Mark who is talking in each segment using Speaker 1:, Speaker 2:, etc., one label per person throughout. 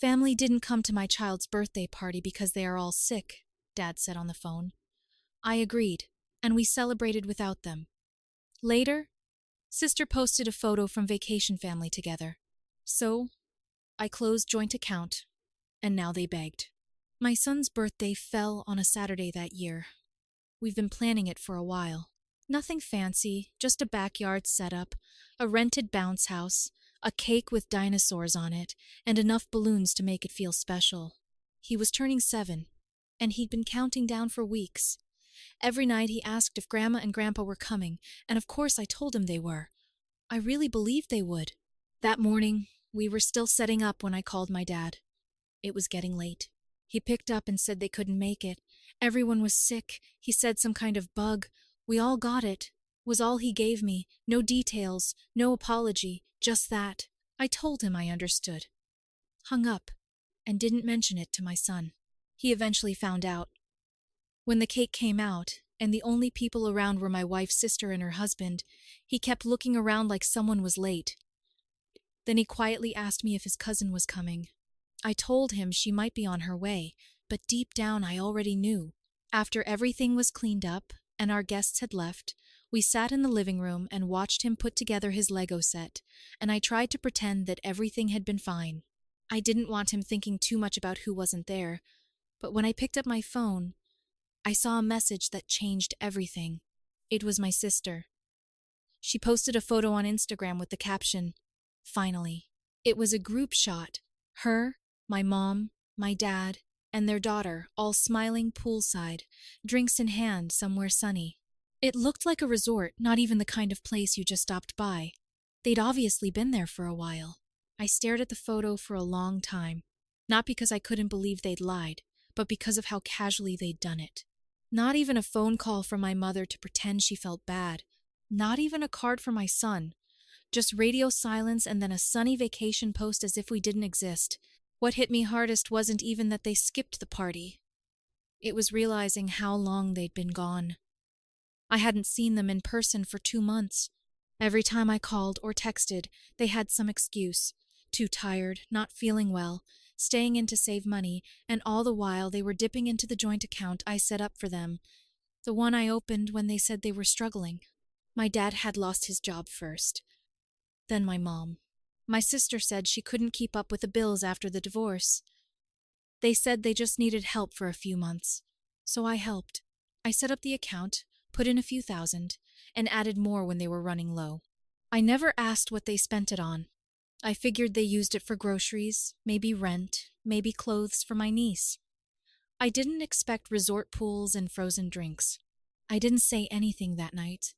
Speaker 1: Family didn't come to my child's birthday party because they are all sick, Dad said on the phone. I agreed, and we celebrated without them. Later, Sister posted a photo from vacation family together. So, I closed joint account, and now they begged. My son's birthday fell on a Saturday that year. We've been planning it for a while. Nothing fancy, just a backyard setup, a rented bounce house, a cake with dinosaurs on it, and enough balloons to make it feel special. He was turning 7, and he'd been counting down for weeks. Every night he asked if Grandma and Grandpa were coming, and of course I told him they were. I really believed they would. That morning, we were still setting up when I called my dad. It was getting late. He picked up and said they couldn't make it. Everyone was sick. He said some kind of bug. We all got it. Was all he gave me. No details, no apology, just that. I told him I understood. Hung up, and didn't mention it to my son. He eventually found out. When the cake came out, and the only people around were my wife's sister and her husband, he kept looking around like someone was late. Then he quietly asked me if his cousin was coming. I told him she might be on her way, but deep down I already knew. After everything was cleaned up and our guests had left, we sat in the living room and watched him put together his Lego set, and I tried to pretend that everything had been fine. I didn't want him thinking too much about who wasn't there, but when I picked up my phone, I saw a message that changed everything. It was my sister. She posted a photo on Instagram with the caption, "Finally." It was a group shot. Her, my mom, my dad, and their daughter, all smiling poolside, drinks in hand somewhere sunny. It looked like a resort, not even the kind of place you just stopped by. They'd obviously been there for a while. I stared at the photo for a long time, not because I couldn't believe they'd lied, but because of how casually they'd done it. Not even a phone call from my mother to pretend she felt bad. Not even a card for my son. Just radio silence and then a sunny vacation post as if we didn't exist. What hit me hardest wasn't even that they skipped the party. It was realizing how long they'd been gone. I hadn't seen them in person for 2 months. Every time I called or texted, they had some excuse. Too tired, not feeling well, staying in to save money, and all the while they were dipping into the joint account I set up for them, the one I opened when they said they were struggling. My dad had lost his job first. Then my mom. My sister said she couldn't keep up with the bills after the divorce. They said they just needed help for a few months. So I helped. I set up the account, put in a few thousand, and added more when they were running low. I never asked what they spent it on. I figured they used it for groceries, maybe rent, maybe clothes for my niece. I didn't expect resort pools and frozen drinks. I didn't say anything that night.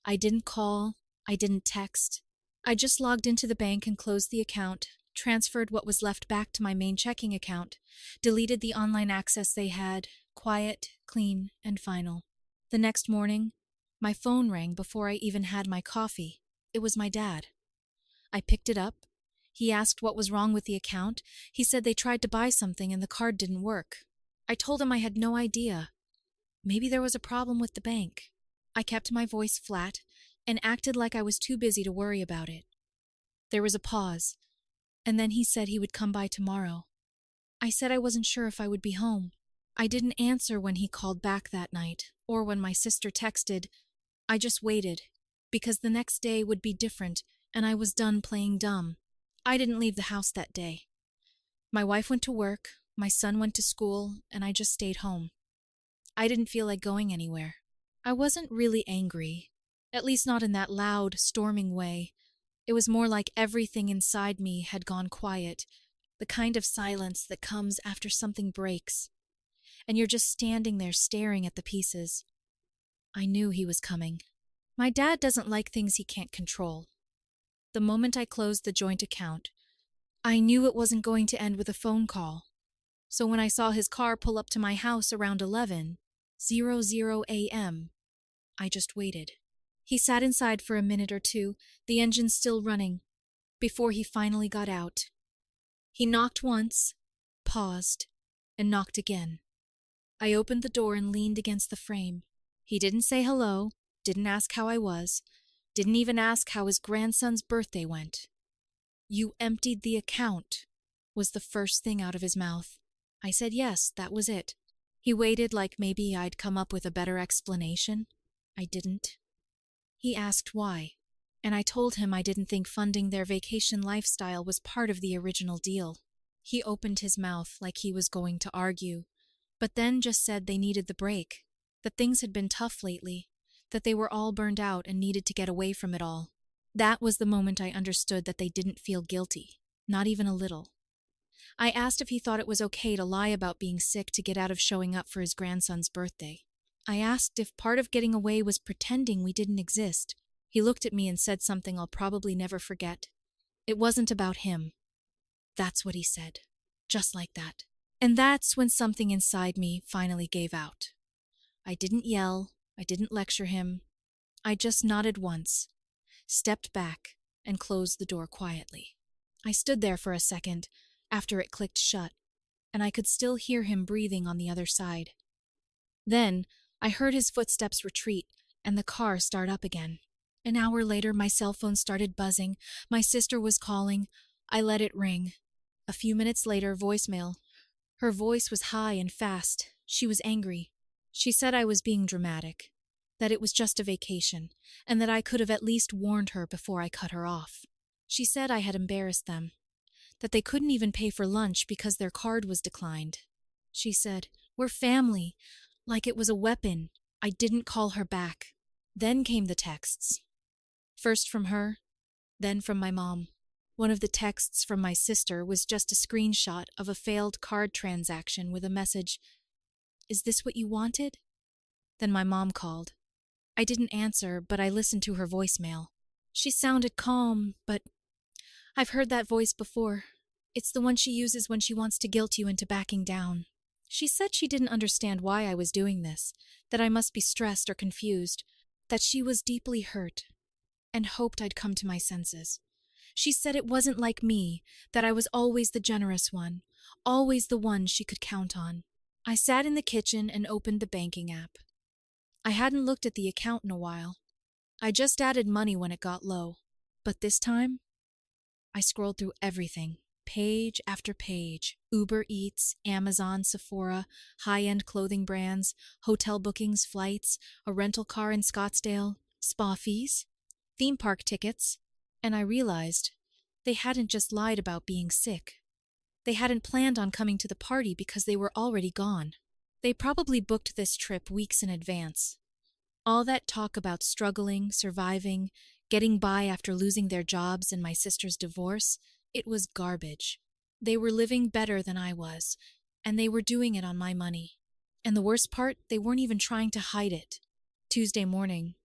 Speaker 1: I didn't call. I didn't text. I just logged into the bank and closed the account, transferred what was left back to my main checking account, deleted the online access they had, quiet, clean, and final. The next morning, my phone rang before I even had my coffee. It was my dad. I picked it up. He asked what was wrong with the account. He said they tried to buy something and the card didn't work. I told him I had no idea. Maybe there was a problem with the bank. I kept my voice flat and acted like I was too busy to worry about it. There was a pause, and then he said he would come by tomorrow. I said I wasn't sure if I would be home. I didn't answer when he called back that night, or when my sister texted. I just waited, because the next day would be different, and I was done playing dumb. I didn't leave the house that day. My wife went to work, my son went to school, and I just stayed home. I didn't feel like going anywhere. I wasn't really angry, at least not in that loud, storming way. It was more like everything inside me had gone quiet, the kind of silence that comes after something breaks, and you're just standing there staring at the pieces. I knew he was coming. My dad doesn't like things he can't control. The moment I closed the joint account, I knew it wasn't going to end with a phone call. So when I saw his car pull up to my house around 11:00 a.m., I just waited. He sat inside for a minute or two, the engine still running, before he finally got out. He knocked once, paused, and knocked again. I opened the door and leaned against the frame. He didn't say hello, didn't ask how I was, didn't even ask how his grandson's birthday went. "You emptied the account," was the first thing out of his mouth. I said yes, that was it. He waited like maybe I'd come up with a better explanation. I didn't. He asked why, and I told him I didn't think funding their vacation lifestyle was part of the original deal. He opened his mouth like he was going to argue, but then just said they needed the break, that things had been tough lately, that they were all burned out and needed to get away from it all. That was the moment I understood that they didn't feel guilty, not even a little. I asked if he thought it was okay to lie about being sick to get out of showing up for his grandson's birthday. I asked if part of getting away was pretending we didn't exist. He looked at me and said something I'll probably never forget. It wasn't about him. That's what he said. Just like that. And that's when something inside me finally gave out. I didn't yell. I didn't lecture him. I just nodded once, stepped back, and closed the door quietly. I stood there for a second after it clicked shut, and I could still hear him breathing on the other side. Then I heard his footsteps retreat and the car start up again. An hour later, my cell phone started buzzing. My sister was calling. I let it ring. A few minutes later, voicemail. Her voice was high and fast. She was angry. She said I was being dramatic, that it was just a vacation, and that I could have at least warned her before I cut her off. She said I had embarrassed them, that they couldn't even pay for lunch because their card was declined. She said, "We're family," like it was a weapon. I didn't call her back. Then came the texts. First from her, then from my mom. One of the texts from my sister was just a screenshot of a failed card transaction with a message, "Is this what you wanted?" Then my mom called. I didn't answer, but I listened to her voicemail. She sounded calm, but I've heard that voice before. It's the one she uses when she wants to guilt you into backing down. She said she didn't understand why I was doing this, that I must be stressed or confused, that she was deeply hurt, and hoped I'd come to my senses. She said it wasn't like me, that I was always the generous one, always the one she could count on. I sat in the kitchen and opened the banking app. I hadn't looked at the account in a while. I just added money when it got low. But this time, I scrolled through everything, page after page. Uber Eats, Amazon, Sephora, high-end clothing brands, hotel bookings, flights, a rental car in Scottsdale, spa fees, theme park tickets, and I realized they hadn't just lied about being sick. They hadn't planned on coming to the party because they were already gone. They probably booked this trip weeks in advance. All that talk about struggling, surviving, getting by after losing their jobs and my sister's divorce, it was garbage. They were living better than I was, and they were doing it on my money. And the worst part, they weren't even trying to hide it. Tuesday morning,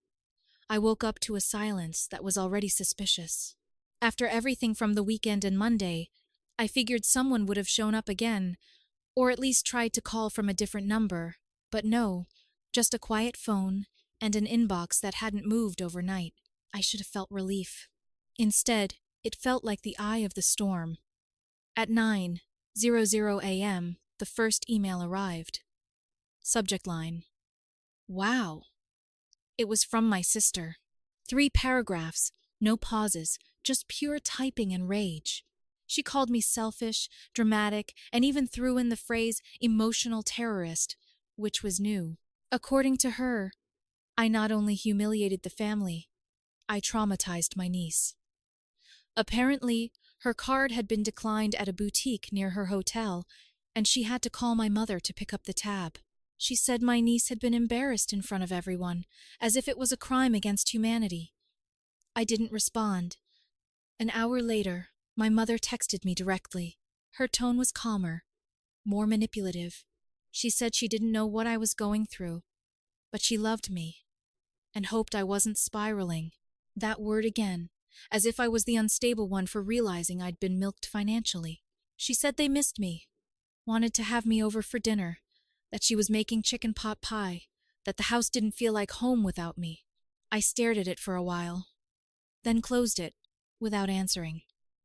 Speaker 1: I woke up to a silence that was already suspicious. After everything from the weekend and Monday, I figured someone would have shown up again, or at least tried to call from a different number. But no, just a quiet phone and an inbox that hadn't moved overnight. I should have felt relief. Instead, it felt like the eye of the storm. At 9:00 a.m., the first email arrived. Subject line: "Wow." It was from my sister. 3 paragraphs, no pauses, just pure typing and rage. She called me selfish, dramatic, and even threw in the phrase emotional terrorist, which was new. According to her, I not only humiliated the family, I traumatized my niece. Apparently, her card had been declined at a boutique near her hotel, and she had to call my mother to pick up the tab. She said my niece had been embarrassed in front of everyone, as if it was a crime against humanity. I didn't respond. An hour later, my mother texted me directly. Her tone was calmer, more manipulative. She said she didn't know what I was going through, but she loved me and hoped I wasn't spiraling. That word again, as if I was the unstable one for realizing I'd been milked financially. She said they missed me, wanted to have me over for dinner, that she was making chicken pot pie, that the house didn't feel like home without me. I stared at it for a while, then closed it, without answering.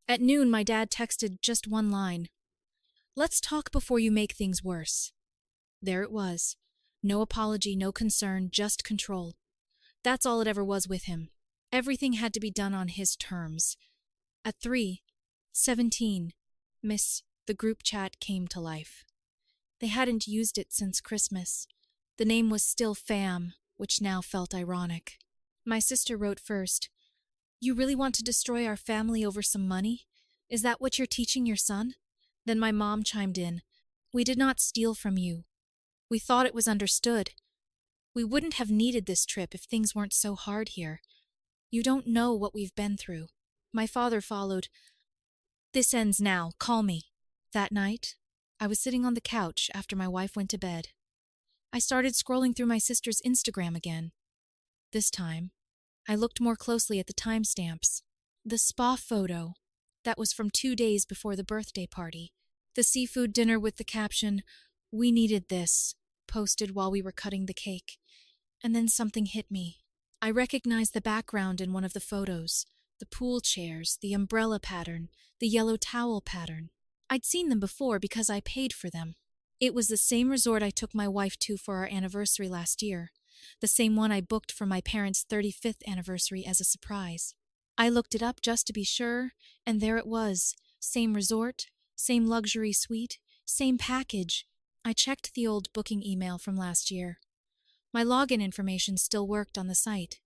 Speaker 1: At noon, my dad texted just one line: "Let's talk before you make things worse." There it was. No apology, no concern, just control. That's all it ever was with him. Everything had to be done on his terms. At 3:17, "Miss, The group chat came to life. They hadn't used it since Christmas. The name was still Fam, which now felt ironic. My sister wrote first, "You really want to destroy our family over some money? Is that what you're teaching your son?" Then my mom chimed in, "We did not steal from you. We thought it was understood. We wouldn't have needed this trip if things weren't so hard here. You don't know what we've been through." My father followed, "This ends now. Call me." That night, I was sitting on the couch after my wife went to bed. I started scrolling through my sister's Instagram again. This time, I looked more closely at the timestamps. The spa photo, that was from 2 days before the birthday party. The seafood dinner with the caption, "We needed this," posted while we were cutting the cake. And then something hit me. I recognized the background in one of the photos. The pool chairs, the umbrella pattern, the yellow towel pattern. I'd seen them before because I paid for them. It was the same resort I took my wife to for our anniversary last year. The same one I booked for my parents' 35th anniversary as a surprise. I looked it up just to be sure, and there it was. Same resort, same luxury suite, same package. I checked the old booking email from last year. My login information still worked on the site.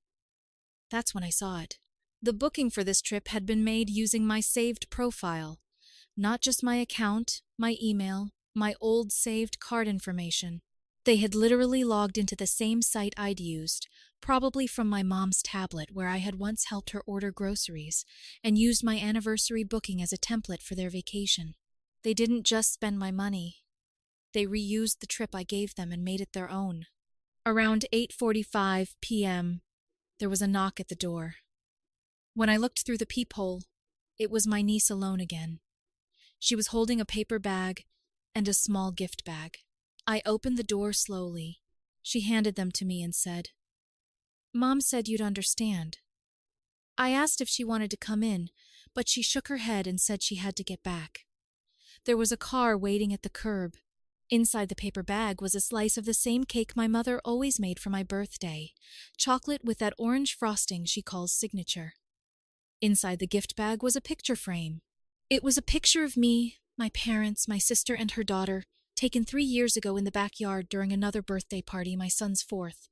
Speaker 1: That's when I saw it. The booking for this trip had been made using my saved profile. Not just my account, my email, my old saved card information. They had literally logged into the same site I'd used, probably from my mom's tablet where I had once helped her order groceries, and used my anniversary booking as a template for their vacation. They didn't just spend my money. They reused the trip I gave them and made it their own. Around 8:45 p.m., there was a knock at the door. When I looked through the peephole, it was my niece alone again. She was holding a paper bag and a small gift bag. I opened the door slowly. She handed them to me and said, "Mom said you'd understand." I asked if she wanted to come in, but she shook her head and said she had to get back. There was a car waiting at the curb. Inside the paper bag was a slice of the same cake my mother always made for my birthday, chocolate with that orange frosting she calls signature. Inside the gift bag was a picture frame. It was a picture of me, my parents, my sister, and her daughter, taken 3 years ago in the backyard during another birthday party, my son's 4th.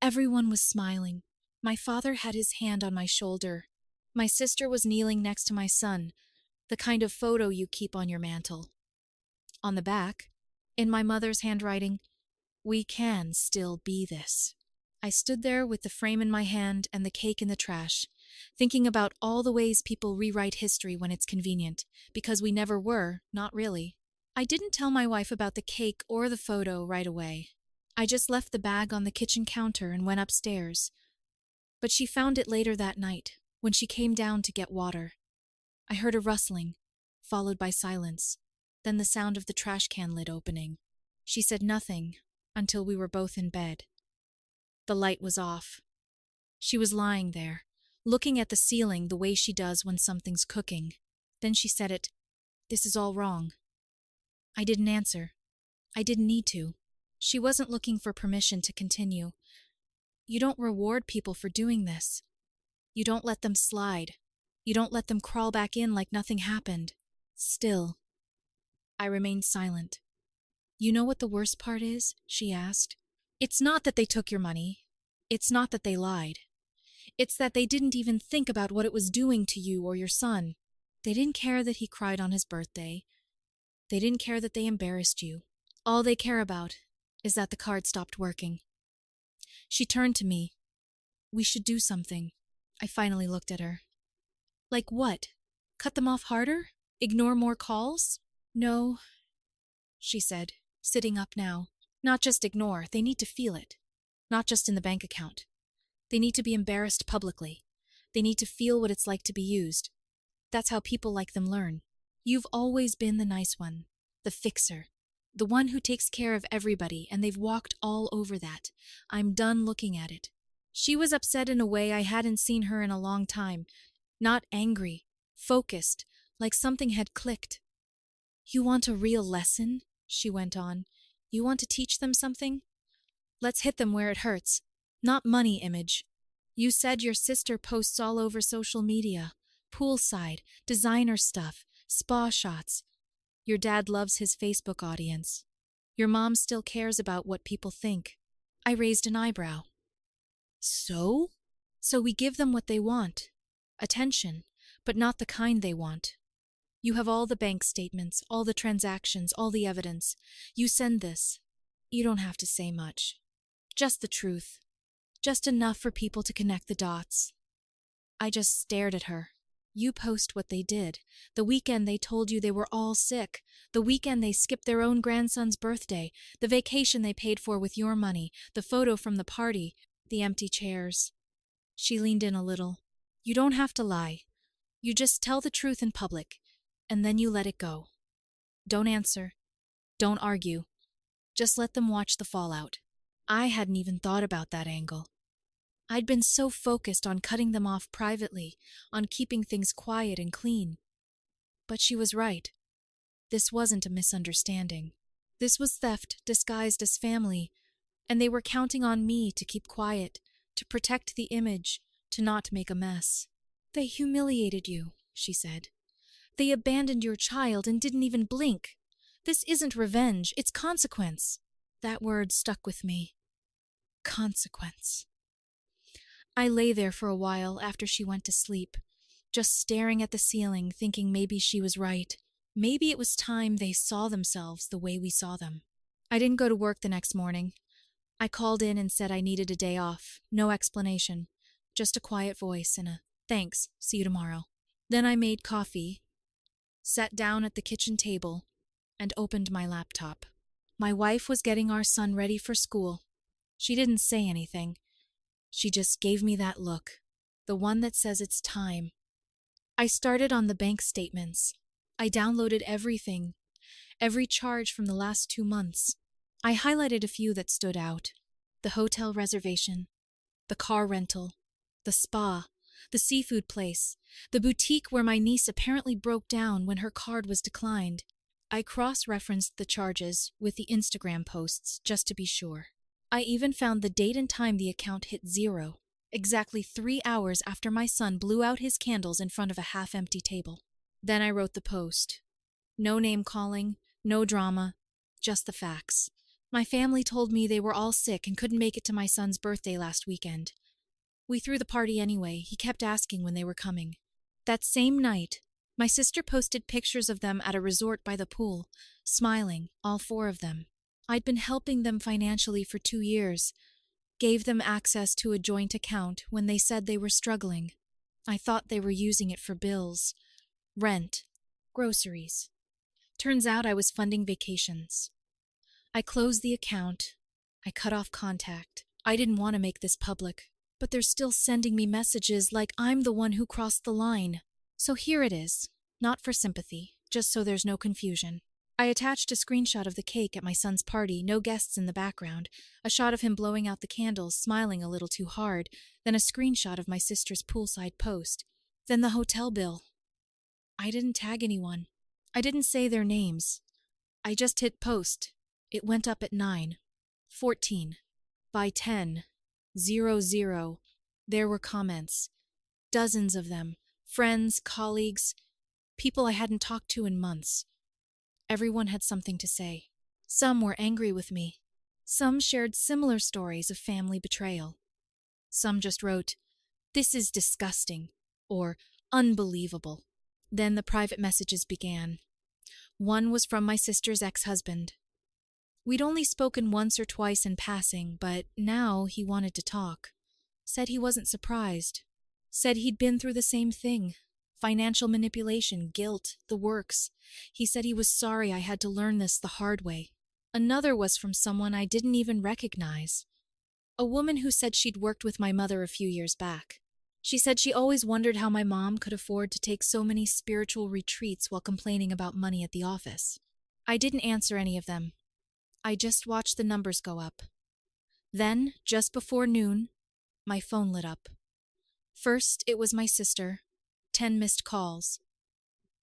Speaker 1: Everyone was smiling. My father had his hand on my shoulder. My sister was kneeling next to my son, the kind of photo you keep on your mantle. On the back, in my mother's handwriting, "We can still be this." I stood there with the frame in my hand and the cake in the trash, thinking about all the ways people rewrite history when it's convenient, because we never were, not really. I didn't tell my wife about the cake or the photo right away. I just left the bag on the kitchen counter and went upstairs. But she found it later that night, when she came down to get water. I heard a rustling, followed by silence, then the sound of the trash can lid opening. She said nothing until we were both in bed. The light was off. She was lying there, looking at the ceiling the way she does when something's cooking. Then she said it, "This is all wrong." I didn't answer. I didn't need to. She wasn't looking for permission to continue. You don't reward people for doing this. You don't let them slide. You don't let them crawl back in like nothing happened. Still, I remained silent. "You know what the worst part is?" she asked. "It's not that they took your money. It's not that they lied. It's that they didn't even think about what it was doing to you or your son. They didn't care that he cried on his birthday. They didn't care that they embarrassed you. All they care about is that the card stopped working." She turned to me. "We should do something." I finally looked at her. "Like what? Cut them off harder? Ignore more calls?" "No," she said, sitting up now. "Not just ignore, they need to feel it. Not just in the bank account. They need to be embarrassed publicly. They need to feel what it's like to be used. That's how people like them learn. You've always been the nice one, the fixer, the one who takes care of everybody, and they've walked all over that. I'm done looking at it." She was upset in a way I hadn't seen her in a long time. Not angry, focused, like something had clicked. "You want a real lesson?" she went on. "You want to teach them something? Let's hit them where it hurts. Not money, Image. You said your sister posts all over social media. Poolside, designer stuff, spa shots. Your dad loves his Facebook audience. Your mom still cares about what people think. I raised an eyebrow. So? So we give them what they want. Attention, but not the kind they want. You have all the bank statements, all the transactions, all the evidence. You send this. You don't have to say much. Just the truth. Just enough for people to connect the dots. I just stared at her. You post what they did. The weekend they told you they were all sick. The weekend they skipped their own grandson's birthday. The vacation they paid for with your money. The photo from the party. The empty chairs. She leaned in a little. You don't have to lie. You just tell the truth in public, and then you let it go. Don't answer. Don't argue. Just let them watch the fallout. I hadn't even thought about that angle. I'd been so focused on cutting them off privately, on keeping things quiet and clean. But she was right. This wasn't a misunderstanding. This was theft disguised as family, and they were counting on me to keep quiet, to protect the image, to not make a mess. They humiliated you, she said. They abandoned your child and didn't even blink. This isn't revenge, it's consequence. That word stuck with me. Consequence. I lay there for a while after she went to sleep, just staring at the ceiling, thinking maybe she was right. Maybe it was time they saw themselves the way we saw them. I didn't go to work the next morning. I called in and said I needed a day off. No explanation. Just a quiet voice and a thanks, see you tomorrow. Then I made coffee, sat down at the kitchen table, and opened my laptop. My wife was getting our son ready for school. She didn't say anything. She just gave me that look, the one that says it's time. I started on the bank statements. I downloaded everything, every charge from the last 2 months. I highlighted a few that stood out. The hotel reservation, the car rental, the spa, the seafood place, the boutique where my niece apparently broke down when her card was declined. I cross-referenced the charges with the Instagram posts just to be sure. I even found the date and time the account hit 0, exactly 3 hours after my son blew out his candles in front of a half-empty table. Then I wrote the post. No name-calling, no drama, just the facts. My family told me they were all sick and couldn't make it to my son's birthday last weekend. We threw the party anyway. He kept asking when they were coming. That same night, my sister posted pictures of them at a resort by the pool, smiling, all 4 of them. I'd been helping them financially for 2 years, gave them access to a joint account when they said they were struggling. I thought they were using it for bills, rent, groceries. Turns out I was funding vacations. I closed the account. I cut off contact. I didn't want to make this public, but they're still sending me messages like I'm the one who crossed the line. So here it is, not for sympathy, just so there's no confusion. I attached a screenshot of the cake at my son's party, no guests in the background, a shot of him blowing out the candles, smiling a little too hard, then a screenshot of my sister's poolside post, then the hotel bill. I didn't tag anyone. I didn't say their names. I just hit post. It went up at 9:14. By 10:00, there were comments. Dozens of them. Friends, colleagues, people I hadn't talked to in months. Everyone had something to say. Some were angry with me. Some shared similar stories of family betrayal. Some just wrote, "This is disgusting," or "unbelievable." Then the private messages began. One was from my sister's ex-husband. We'd only spoken once or twice in passing, but now he wanted to talk. Said he wasn't surprised. Said he'd been through the same thing. Financial manipulation, guilt, the works. He said he was sorry I had to learn this the hard way. Another was from someone I didn't even recognize. A woman who said she'd worked with my mother a few years back. She said she always wondered how my mom could afford to take so many spiritual retreats while complaining about money at the office. I didn't answer any of them. I just watched the numbers go up. Then, just before noon, my phone lit up. First, it was my sister. 10 missed calls.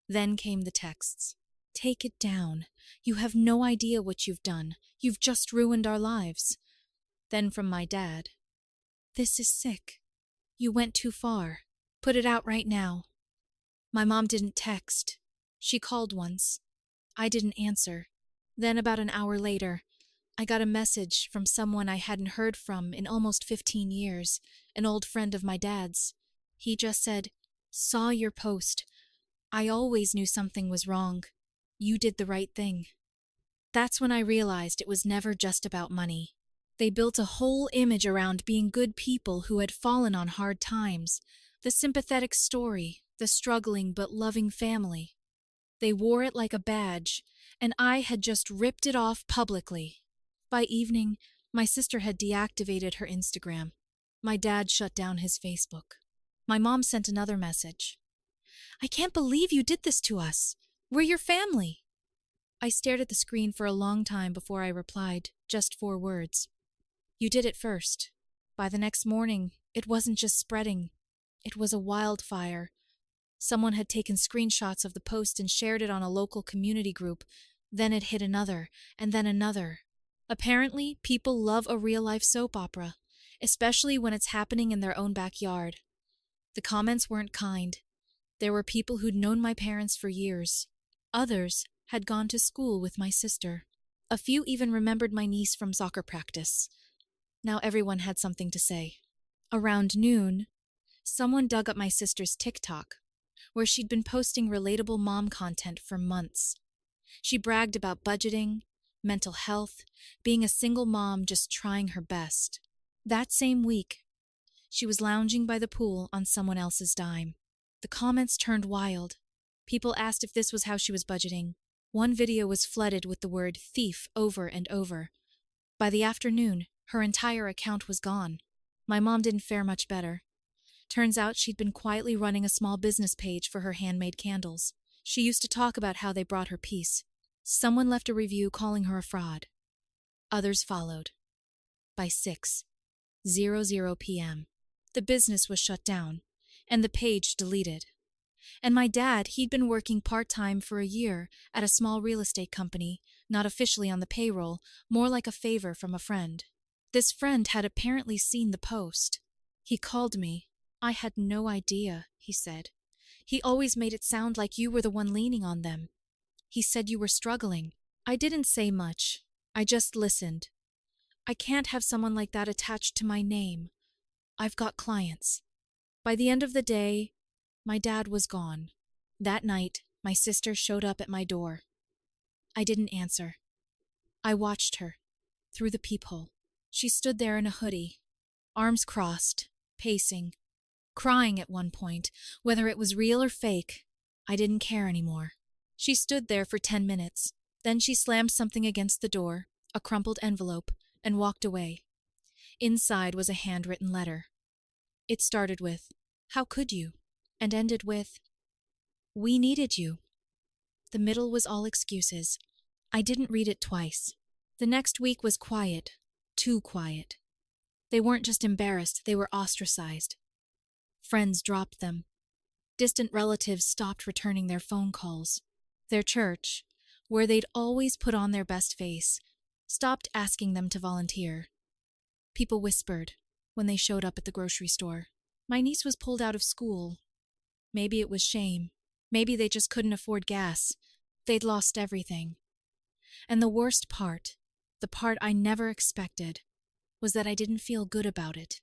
Speaker 1: Then came the texts. "Take it down. You have no idea what you've done. You've just ruined our lives." Then from my dad. "This is sick. You went too far. Put it out right now." My mom didn't text. She called once. I didn't answer. Then, about an hour later, I got a message from someone I hadn't heard from in almost 15 years, an old friend of my dad's. He just said, "Saw your post. I always knew something was wrong. You did the right thing." That's when I realized it was never just about money. They built a whole image around being good people who had fallen on hard times, the sympathetic story, the struggling but loving family. They wore it like a badge, and I had just ripped it off publicly. By evening, my sister had deactivated her Instagram. My dad shut down his Facebook. My mom sent another message. "I can't believe you did this to us. We're your family." I stared at the screen for a long time before I replied, just 4 words. "You did it first." By the next morning, it wasn't just spreading. It was a wildfire. Someone had taken screenshots of the post and shared it on a local community group. Then it hit another, and then another. Apparently, people love a real-life soap opera, especially when it's happening in their own backyard. The comments weren't kind. There were people who'd known my parents for years. Others had gone to school with my sister. A few even remembered my niece from soccer practice. Now everyone had something to say. Around noon, someone dug up my sister's TikTok, where she'd been posting relatable mom content for months. She bragged about budgeting, mental health, being a single mom just trying her best. That same week, she was lounging by the pool on someone else's dime. The comments turned wild. People asked if this was how she was budgeting. One video was flooded with the word thief over and over. By the afternoon, her entire account was gone. My mom didn't fare much better. Turns out she'd been quietly running a small business page for her handmade candles. She used to talk about how they brought her peace. Someone left a review calling her a fraud. Others followed. By 6:00 p.m., the business was shut down, and the page deleted. And my dad, he'd been working part-time for a year at a small real estate company, not officially on the payroll, more like a favor from a friend. This friend had apparently seen the post. He called me. "I had no idea," he said. "He always made it sound like you were the one leaning on them. He said you were struggling." I didn't say much. I just listened. I can't have someone like that attached to my name. I've got clients. By the end of the day, my dad was gone. That night, my sister showed up at my door. I didn't answer. I watched her, through the peephole. She stood there in a hoodie, arms crossed, pacing, crying at one point. Whether it was real or fake, I didn't care anymore. She stood there for 10 minutes. Then she slammed something against the door, a crumpled envelope, and walked away. Inside was a handwritten letter. It started with, "How could you?" and ended with, "We needed you." The middle was all excuses. I didn't read it twice. The next week was quiet, too quiet. They weren't just embarrassed, they were ostracized. Friends dropped them. Distant relatives stopped returning their phone calls. Their church, where they'd always put on their best face, stopped asking them to volunteer. People whispered when they showed up at the grocery store. My niece was pulled out of school. Maybe it was shame. Maybe they just couldn't afford gas. They'd lost everything. And the worst part, the part I never expected, was that I didn't feel good about it.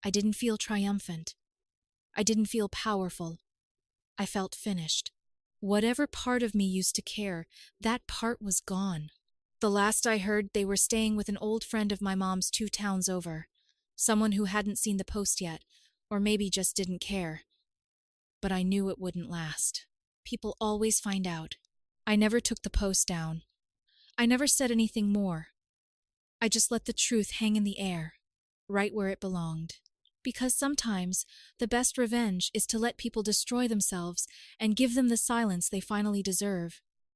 Speaker 1: I didn't feel triumphant. I didn't feel powerful. I felt finished. Whatever part of me used to care, that part was gone. The last I heard, they were staying with an old friend of my mom's 2 towns over. Someone who hadn't seen the post yet, or maybe just didn't care. But I knew it wouldn't last. People always find out. I never took the post down. I never said anything more. I just let the truth hang in the air, right where it belonged. Because sometimes the best revenge is to let people destroy themselves and give them the silence they finally deserve.